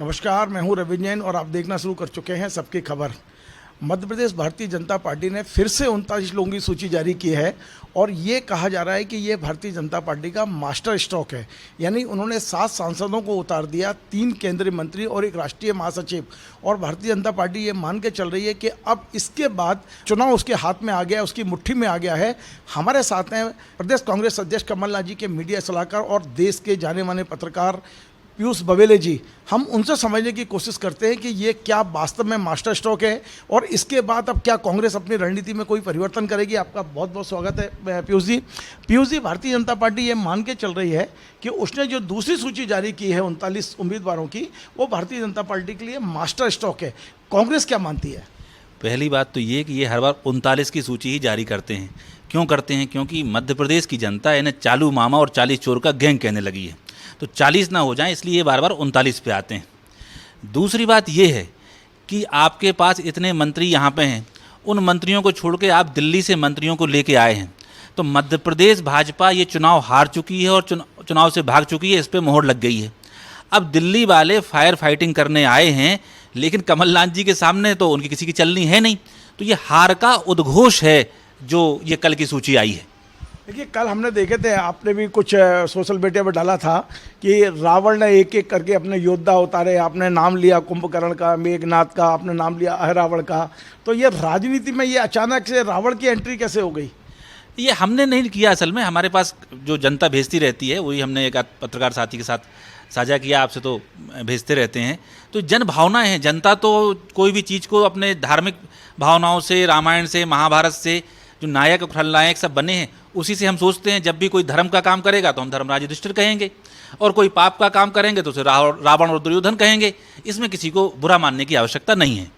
नमस्कार, मैं हूं रविंद्र जैन और आप देखना शुरू कर चुके हैं सबकी खबर। मध्य प्रदेश भारतीय जनता पार्टी ने फिर से 39 लोगों की सूची जारी की है और ये कहा जा रहा है कि ये भारतीय जनता पार्टी का मास्टर स्ट्रोक है। यानी उन्होंने 7 सांसदों को उतार दिया, 3 केंद्रीय मंत्री और एक राष्ट्रीय महासचिव। और भारतीय जनता पार्टी ये मान के चल रही है कि अब इसके बाद चुनाव उसके हाथ में आ गया, उसकी मुट्ठी में आ गया है। हमारे साथ हैं प्रदेश कांग्रेस अध्यक्ष कमलनाथ जी के मीडिया सलाहकार और देश के जाने माने पत्रकार पीयूष बबेले जी। हम उनसे समझने की कोशिश करते हैं कि ये क्या वास्तव में मास्टर स्ट्रोक है और इसके बाद अब क्या कांग्रेस अपनी रणनीति में कोई परिवर्तन करेगी। आपका बहुत बहुत स्वागत है पीयूष जी। पीयूष जी, भारतीय जनता पार्टी ये मान के चल रही है कि उसने जो दूसरी सूची जारी की है 39 उम्मीदवारों की, वो भारतीय जनता पार्टी के लिए मास्टर स्ट्रोक है। कांग्रेस क्या मानती है? पहली बात तो ये कि ये हर बार 39 की सूची ही जारी करते हैं। क्यों करते हैं? क्योंकि मध्य प्रदेश की जनता इन्हें चालू मामा और 40 चोर का गैंग कहने लगी है, तो 40 ना हो जाए इसलिए ये बार बार 39 पे आते हैं। दूसरी बात ये है कि आपके पास इतने मंत्री यहाँ पे हैं, उन मंत्रियों को छोड़ के आप दिल्ली से मंत्रियों को लेके आए हैं, तो मध्य प्रदेश भाजपा ये चुनाव हार चुकी है और चुनाव से भाग चुकी है, इस पर मोहर लग गई है। अब दिल्ली वाले फायर फाइटिंग करने आए हैं, लेकिन कमलनाथ जी के सामने तो उनकी किसी की चलनी है नहीं, तो ये हार का उद्घोष है जो ये कल की सूची आई है। देखिए, कल हमने देखे थे, आपने भी कुछ सोशल मीडिया पर डाला था कि रावण ने एक एक करके अपने योद्धा उतारे। आपने नाम लिया कुंभकर्ण का, मेघनाथ का, आपने नाम लिया अहिरावण का। तो ये राजनीति में ये अचानक से रावण की एंट्री कैसे हो गई? ये हमने नहीं किया, असल में हमारे पास जो जनता भेजती रहती है वही हमने एक पत्रकार साथी के साथ साझा किया। आपसे तो भेजते रहते हैं, तो जन भावनाएं हैं। जनता तो कोई भी चीज़ को अपने धार्मिक भावनाओं से, रामायण से, महाभारत से जो नायक और खलनायक सब बने हैं उसी से हम सोचते हैं। जब भी कोई धर्म का काम करेगा तो हम धर्मराज युधिष्ठिर कहेंगे, और कोई पाप का काम करेंगे तो उसे रावण और दुर्योधन कहेंगे। इसमें किसी को बुरा मानने की आवश्यकता नहीं है।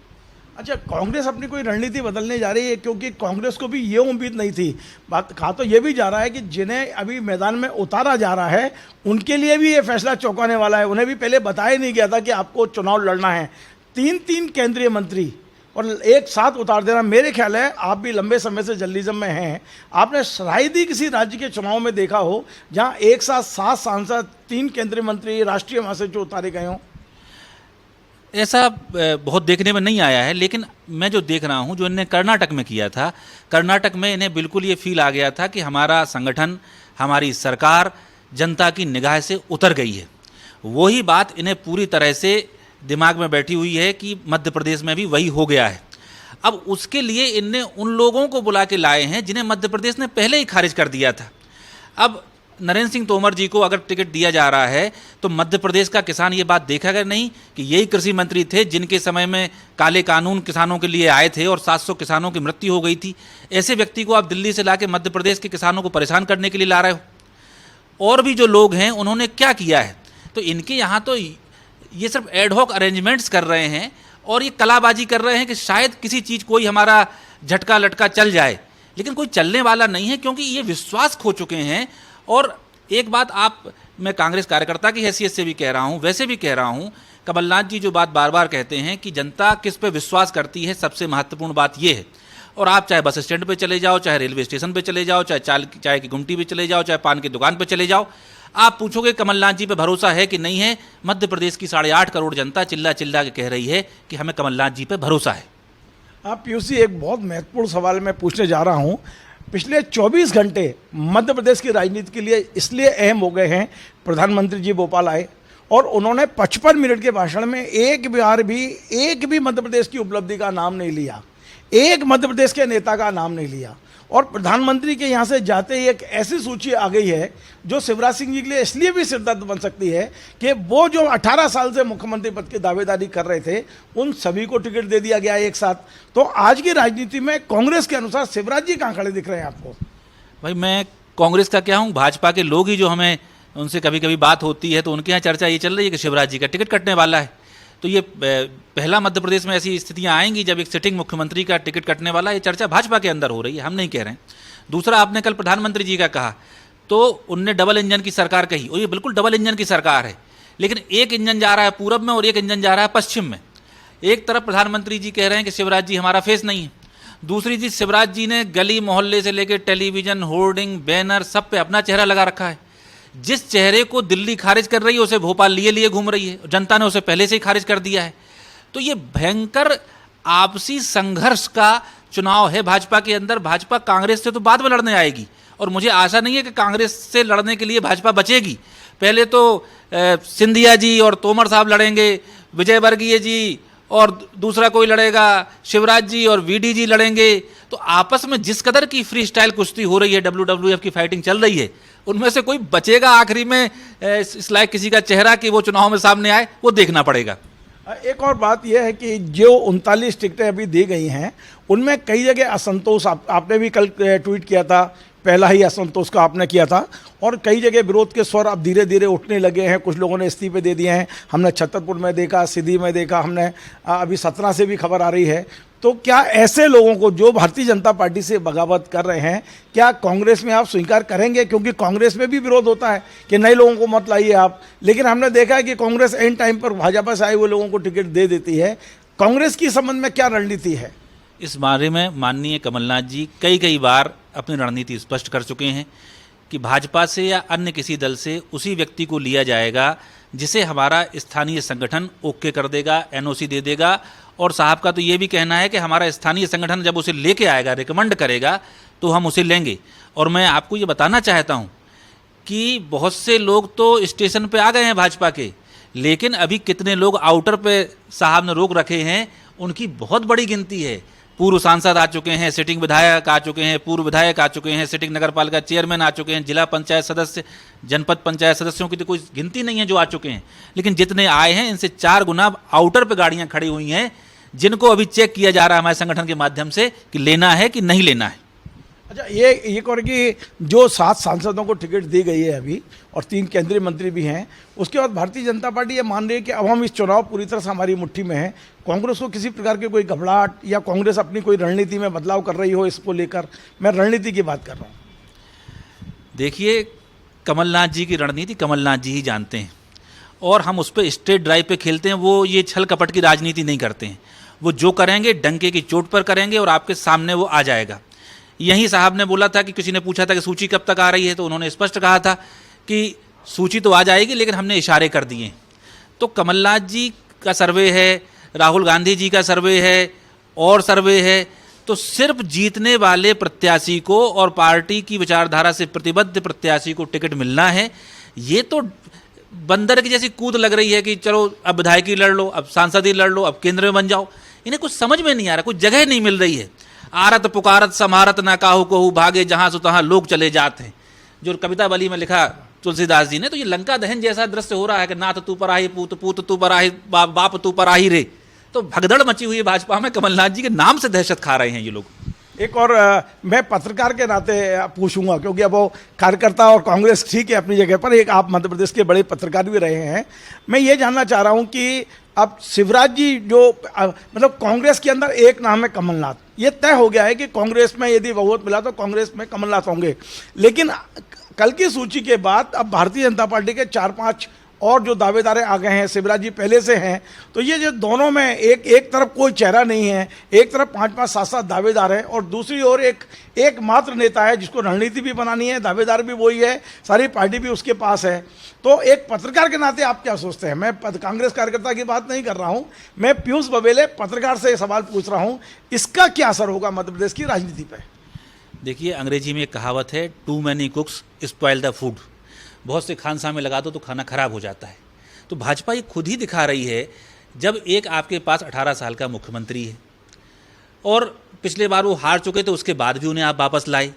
अच्छा, कांग्रेस अपनी कोई रणनीति बदलने जा रही है? क्योंकि कांग्रेस को भी ये उम्मीद नहीं थी। बात कहा तो ये भी जा रहा है कि जिन्हें अभी मैदान में उतारा जा रहा है उनके लिए भी ये फैसला चौंकाने वाला है। उन्हें भी पहले बताया नहीं गया था कि आपको चुनाव लड़ना है। 3 केंद्रीय मंत्री और एक साथ उतार देना, मेरे ख्याल है आप भी लंबे समय से जर्नलिज्म में हैं, आपने शायद ही किसी राज्य के चुनाव में देखा हो जहां एक साथ 7 सांसद, 3 केंद्रीय मंत्री, राष्ट्रीय महासचिव उतारे गए हों। ऐसा बहुत देखने में नहीं आया है, लेकिन मैं जो देख रहा हूँ, जो इन्हें कर्नाटक में किया था, कर्नाटक में इन्हें बिल्कुल ये फील आ गया था कि हमारा संगठन, हमारी सरकार जनता की निगाह से उतर गई है। वही बात इन्हें पूरी तरह से दिमाग में बैठी हुई है कि मध्य प्रदेश में भी वही हो गया है। अब उसके लिए इनने उन लोगों को बुला के लाए हैं जिन्हें मध्य प्रदेश ने पहले ही खारिज कर दिया था। अब नरेंद्र सिंह तोमर जी को अगर टिकट दिया जा रहा है तो मध्य प्रदेश का किसान ये बात देखेगा नहीं कि यही कृषि मंत्री थे जिनके समय में काले कानून किसानों के लिए आए थे और 700 किसानों की मृत्यु हो गई थी। ऐसे व्यक्ति को आप दिल्ली से ला के मध्य प्रदेश के किसानों को परेशान करने के लिए ला रहे हो। और भी जो लोग हैं उन्होंने क्या किया है, तो इनके यहाँ तो ये सिर्फ एडहॉक अरेंजमेंट्स कर रहे हैं और ये कलाबाजी कर रहे हैं कि शायद किसी चीज़ कोई हमारा झटका लटका चल जाए, लेकिन कोई चलने वाला नहीं है, क्योंकि ये विश्वास खो चुके हैं। और एक बात मैं कांग्रेस कार्यकर्ता की हैसियत से भी कह रहा हूँ, वैसे भी कह रहा हूँ, कमलनाथ जी जो बात बार बार कहते हैं कि जनता किस पे विश्वास करती है, सबसे महत्वपूर्ण बात ये है। और आप चाहे बस स्टैंड पे चले जाओ, चाहे रेलवे स्टेशन पे चले जाओ, चाहे चाय की गुमटी पे चले जाओ, चाहे पान की दुकान पे चले जाओ, आप पूछोगे कमलनाथ जी पे भरोसा है कि नहीं है? मध्य प्रदेश की 8.5 करोड़ जनता चिल्ला चिल्ला के कह रही है कि हमें कमलनाथ जी पे भरोसा है। आप पीयूष जी, एक बहुत महत्वपूर्ण सवाल मैं पूछने जा रहा हूँ। पिछले 24 घंटे मध्य प्रदेश की राजनीति के लिए इसलिए अहम हो गए हैं। प्रधानमंत्री जी भोपाल आए और उन्होंने 55 मिनट के भाषण में एक भी मध्य प्रदेश की उपलब्धि का नाम नहीं लिया, एक मध्य प्रदेश के नेता का नाम नहीं लिया। और प्रधानमंत्री के यहाँ से जाते ही एक ऐसी सूची आ गई है जो शिवराज सिंह जी के लिए इसलिए भी सिरदर्द बन सकती है कि वो जो 18 साल से मुख्यमंत्री पद की दावेदारी कर रहे थे उन सभी को टिकट दे दिया गया एक साथ। तो आज की राजनीति में कांग्रेस के अनुसार शिवराज जी कहाँ खड़े दिख रहे हैं आपको? भाई, मैं कांग्रेस का क्या हूँ, भाजपा के लोग ही जो हमें उनसे कभी कभी बात होती है तो उनके यहाँ चर्चा ये चल रही है कि शिवराज जी का टिकट कटने वाला है। तो ये पहला मध्य प्रदेश में ऐसी स्थितियां आएंगी जब एक सिटिंग मुख्यमंत्री का टिकट कटने वाला, ये चर्चा भाजपा के अंदर हो रही है, हम नहीं कह रहे हैं। दूसरा, आपने कल प्रधानमंत्री जी का कहा तो उनने डबल इंजन की सरकार कही, और ये बिल्कुल डबल इंजन की सरकार है, लेकिन एक इंजन जा रहा है पूरब में और एक इंजन जा रहा है पश्चिम में। एक तरफ प्रधानमंत्री जी कह रहे हैं कि शिवराज जी हमारा फेस नहीं है, दूसरी चीज शिवराज जी ने गली मोहल्ले से लेकर टेलीविजन, होर्डिंग, बैनर सब पे अपना चेहरा लगा रखा है। जिस चेहरे को दिल्ली खारिज कर रही है उसे भोपाल लिए लिए घूम रही है, जनता ने उसे पहले से ही खारिज कर दिया है। तो ये भयंकर आपसी संघर्ष का चुनाव है भाजपा के अंदर। भाजपा कांग्रेस से तो बाद में लड़ने आएगी, और मुझे आशा नहीं है कि कांग्रेस से लड़ने के लिए भाजपा बचेगी। पहले तो सिंधिया जी और तोमर साहब लड़ेंगे, विजय वर्गीय जी और दूसरा कोई लड़ेगा, शिवराज जी और वीडी जी लड़ेंगे। तो आपस में जिस कदर की फ्री स्टाइल कुश्ती हो रही है, WWF की फाइटिंग चल रही है, उनमें से कोई बचेगा आखिरी में इस लायक किसी का चेहरा कि वो चुनाव में सामने आए, वो देखना पड़ेगा। एक और बात यह है कि जो 39 टिकटें अभी दी गई हैं उनमें कई जगह असंतोष, आपने भी कल ट्वीट किया था, पहला ही असंतोष का आपने किया था, और कई जगह विरोध के स्वर अब धीरे धीरे उठने लगे हैं। कुछ लोगों ने इस्तीफे दे दिए हैं, हमने छतरपुर में देखा, सीधी में देखा, हमने अभी सतना से भी खबर आ रही है। तो क्या ऐसे लोगों को जो भारतीय जनता पार्टी से बगावत कर रहे हैं, क्या कांग्रेस में आप स्वीकार करेंगे? क्योंकि कांग्रेस में भी विरोध होता है कि नए लोगों को मत लाइए आप, लेकिन हमने देखा है कि कांग्रेस एंड टाइम पर भाजपा से आए हुए लोगों को टिकट दे देती है। कांग्रेस की संबंध में क्या रणनीति है? इस बारे में माननीय कमलनाथ जी कई बार अपनी रणनीति स्पष्ट कर चुके हैं कि भाजपा से या अन्य किसी दल से उसी व्यक्ति को लिया जाएगा जिसे हमारा स्थानीय संगठन ओके कर देगा, NOC दे देगा। और साहब का तो ये भी कहना है कि हमारा स्थानीय संगठन जब उसे लेके आएगा, रिकमेंड करेगा, तो हम उसे लेंगे। और मैं आपको ये बताना चाहता हूँ कि बहुत से लोग तो स्टेशन पे आ गए हैं भाजपा के, लेकिन अभी कितने लोग आउटर पे साहब ने रोक रखे हैं, उनकी बहुत बड़ी गिनती है। पूर्व सांसद आ चुके हैं, सिटिंग विधायक आ चुके हैं, पूर्व विधायक आ चुके हैं, सिटिंग नगर पालिका चेयरमैन आ चुके हैं, जिला पंचायत सदस्य, जनपद पंचायत सदस्यों की तो कोई गिनती नहीं है जो आ चुके हैं। लेकिन जितने आए हैं इनसे 4 गुना आउटर पे गाड़ियां खड़ी हुई हैं, जिनको अभी चेक किया जा रहा है हमारे संगठन के माध्यम से कि लेना है कि नहीं लेना है। अच्छा, ये और कि जो 7 सांसदों को टिकट दी गई है अभी, और 3 केंद्रीय मंत्री भी हैं, उसके बाद भारतीय जनता पार्टी ये मान रही है कि अब हम इस चुनाव पूरी तरह से हमारी मुट्ठी में है। कांग्रेस को किसी प्रकार की कोई घबराहट, या कांग्रेस अपनी कोई रणनीति में बदलाव कर रही हो इसको लेकर? मैं रणनीति की बात कर रहा हूँ। देखिए, कमलनाथ जी की रणनीति कमलनाथ जी ही जानते हैं, और हम उस पर स्ट्रेट ड्राइव पे खेलते हैं। वो ये छल कपट की राजनीति नहीं करते हैं। वो जो करेंगे डंके की चोट पर करेंगे और आपके सामने वो आ जाएगा। यही साहब ने बोला था कि किसी ने पूछा था कि सूची कब तक आ रही है, तो उन्होंने स्पष्ट कहा था कि सूची तो आ जाएगी, लेकिन हमने इशारे कर दिए। तो कमलनाथ जी का सर्वे है, राहुल गांधी जी का सर्वे है, और सर्वे है, तो सिर्फ जीतने वाले प्रत्याशी को और पार्टी की विचारधारा से प्रतिबद्ध प्रत्याशी को टिकट मिलना है। ये तो बंदर की जैसी कूद लग रही है कि चलो अब विधायकी लड़ लो, अब सांसद ही लड़ लो, अब केंद्र में बन जाओ। इन्हें कुछ समझ में नहीं आ रहा, कुछ जगह नहीं मिल रही है। आरत पुकारत समारत ना काहू कहू भागे, जहां से तहां लोग चले जाते हैं, जो कविता बली में लिखा तुलसीदास जी ने। तो ये लंका दहन जैसा दृश्य हो रहा है कि नाथ तू पर आही, पूत पूत तू पर आही, बाप तू पर आही रे। तो भगदड़ मची हुई है भाजपा में, कमलनाथ जी के नाम से दहशत खा रहे हैं ये लोग। एक और मैं पत्रकार के नाते पूछूंगा, क्योंकि अब वो कार्यकर्ता और कांग्रेस ठीक है अपनी जगह पर, एक आप मध्य प्रदेश के बड़े पत्रकार भी रहे हैं। मैं ये जानना चाह रहा हूं कि अब शिवराज जी जो मतलब कांग्रेस के अंदर एक नाम है कमलनाथ, ये तय हो गया है कि कांग्रेस में यदि बहुमत मिला तो कांग्रेस में कमलनाथ होंगे। लेकिन कल की सूची के बाद अब भारतीय जनता पार्टी के 4-5 और जो दावेदार आ गए हैं, शिवराज जी पहले से हैं, तो ये जो दोनों में एक तरफ कोई चेहरा नहीं है, एक तरफ 5-5, 7-7 दावेदार हैं, और दूसरी ओर एक मात्र नेता है जिसको रणनीति भी बनानी है, दावेदार भी वही है, सारी पार्टी भी उसके पास है। तो एक पत्रकार के नाते आप क्या सोचते हैं? मैं कांग्रेस कार्यकर्ता की बात नहीं कर रहा हूं, मैं पीयूष बबेले पत्रकार से सवाल पूछ रहा हूं, इसका क्या असर होगा मध्य प्रदेश की राजनीति पर? देखिए, अंग्रेजी में एक कहावत है, too many cooks spoil the food. बहुत से खानसामे लगा दो तो खाना खराब हो जाता है। तो भाजपा ये खुद ही दिखा रही है, जब एक आपके पास 18 साल का मुख्यमंत्री है और पिछले बार वो हार चुके थे, उसके बाद भी उन्हें आप वापस लाए,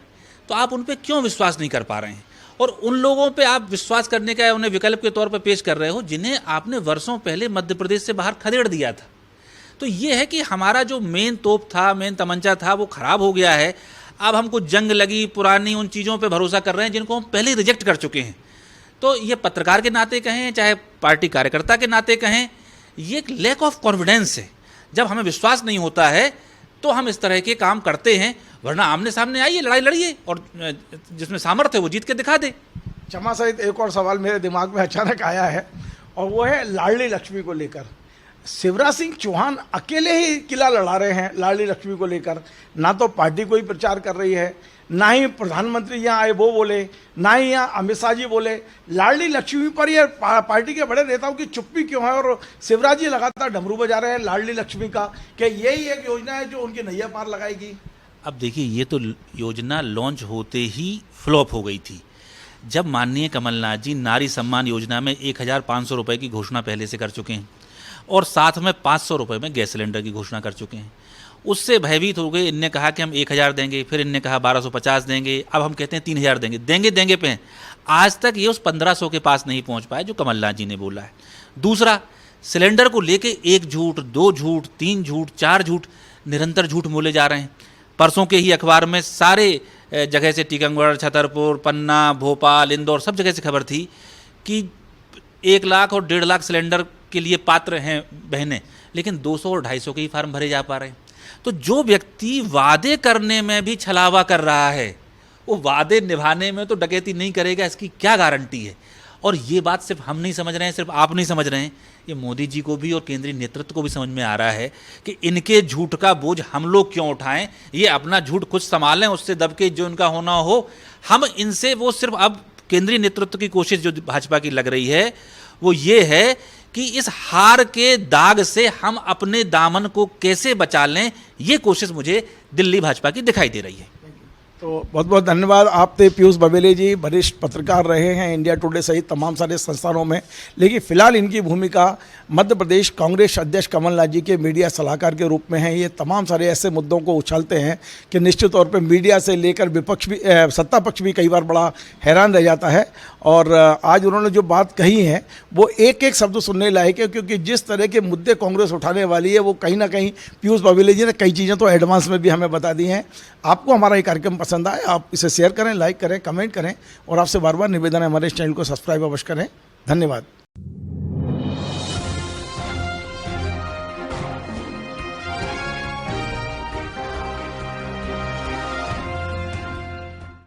तो आप उन पर क्यों विश्वास नहीं कर पा रहे हैं? और उन लोगों पे आप विश्वास करने का उन्हें विकल्प के तौर पर पेश कर रहे हो जिन्हें आपने वर्षों पहले मध्य प्रदेश से बाहर खदेड़ दिया था। तो ये है कि हमारा जो मेन तोप था, मेन तमंचा था, वो खराब हो गया है। अब हमको जंग लगी पुरानी उन चीज़ों पे भरोसा कर रहे हैं जिनको हम पहले रिजेक्ट कर चुके हैं। तो ये पत्रकार के नाते कहें चाहे पार्टी कार्यकर्ता के नाते कहें, ये एक लैक ऑफ कॉन्फिडेंस है। जब हमें विश्वास नहीं होता है तो हम इस तरह के काम करते हैं, वरना आमने सामने आइए, लड़ाई लड़िए, और जिसमें सामर्थ्य है वो जीत के दिखा दे। क्षमा सहित एक और सवाल मेरे दिमाग में अचानक आया है, और वो है लाडली लक्ष्मी को लेकर। शिवराज सिंह चौहान अकेले ही किला लड़ा रहे हैं लाडली लक्ष्मी को लेकर। ना तो पार्टी कोई प्रचार कर रही है, ना ही प्रधानमंत्री यहाँ आए वो बोले, ना ही यहाँ अमित शाह जी बोले। लाडली लक्ष्मी पर ये पार्टी के बड़े नेताओं की चुप्पी क्यों है? और शिवराज जी लगातार डमरू बजा रहे हैं लाडली लक्ष्मी का कि यही एक योजना है जो उनकी नैया पार लगाएगी। अब देखिए, ये तो योजना लॉन्च होते ही फ्लॉप हो गई थी। जब माननीय कमलनाथ जी नारी सम्मान योजना में 1,500 रुपये की घोषणा पहले से कर चुके हैं और साथ में 500 रुपये में गैस सिलेंडर की घोषणा कर चुके हैं, उससे भयभीत हो गए। इनने कहा कि हम 1,000 देंगे, फिर इनने कहा 1,250 देंगे, अब हम कहते हैं 3,000 देंगे। देंगे पे हैं। आज तक ये उस 1,500 के पास नहीं पहुंच पाए जो कमलनाथ जी ने बोला है। दूसरा, सिलेंडर को लेके 1 झूठ, 2 झूठ, 3 झूठ, 4 झूठ, निरंतर झूठ बोले जा रहे हैं। परसों के ही अखबार में सारे जगह से, टीकमगढ़, छतरपुर, पन्ना, भोपाल, इंदौर, सब जगह से खबर थी कि 1 लाख और 1.5 लाख सिलेंडर के लिए पात्र हैं बहनें, लेकिन 200 और 250 के ही फार्म भरे जा पा रहे हैं। तो जो व्यक्ति वादे करने में भी छलावा कर रहा है, वो वादे निभाने में तो डकैती नहीं करेगा, इसकी क्या गारंटी है? और ये बात सिर्फ हम नहीं समझ रहे हैं, सिर्फ आप नहीं समझ रहे हैं, ये मोदी जी को भी और केंद्रीय नेतृत्व को भी समझ में आ रहा है कि इनके झूठ का बोझ हम लोग क्यों उठाएं। ये अपना झूठ खुद संभालें, उससे दब के जो इनका होना हो हम इनसे। वो सिर्फ अब केंद्रीय नेतृत्व की कोशिश जो भाजपा की लग रही है वो ये है कि इस हार के दाग से हम अपने दामन को कैसे बचा लें, ये कोशिश मुझे दिल्ली भाजपा की दिखाई दे रही है। तो बहुत बहुत धन्यवाद। आप थे पीयूष बबेले जी, वरिष्ठ पत्रकार रहे हैं इंडिया टुडे सहित तमाम सारे संस्थानों में, लेकिन फिलहाल इनकी भूमिका मध्य प्रदेश कांग्रेस अध्यक्ष कमलनाथ जी के मीडिया सलाहकार के रूप में है। ये तमाम सारे ऐसे मुद्दों को उछालते हैं कि निश्चित तौर पे मीडिया से लेकर विपक्ष भी, सत्ता पक्ष भी कई बार बड़ा हैरान रह जाता है। और आज उन्होंने जो बात कही है वो एक एक शब्द सुनने लायक है, क्योंकि जिस तरह के मुद्दे कांग्रेस उठाने वाली है वो कहीं ना कहीं पीयूष बबेले जी ने कई चीज़ें तो एडवांस में भी हमें बता दी हैं। आपको हमारा ये कार्यक्रम पसंद आए, आप इसे शेयर करें, लाइक करें, कमेंट करें, और आपसे बार बार निवेदन है हमारे इस चैनल को सब्सक्राइब अवश्य करें। धन्यवाद।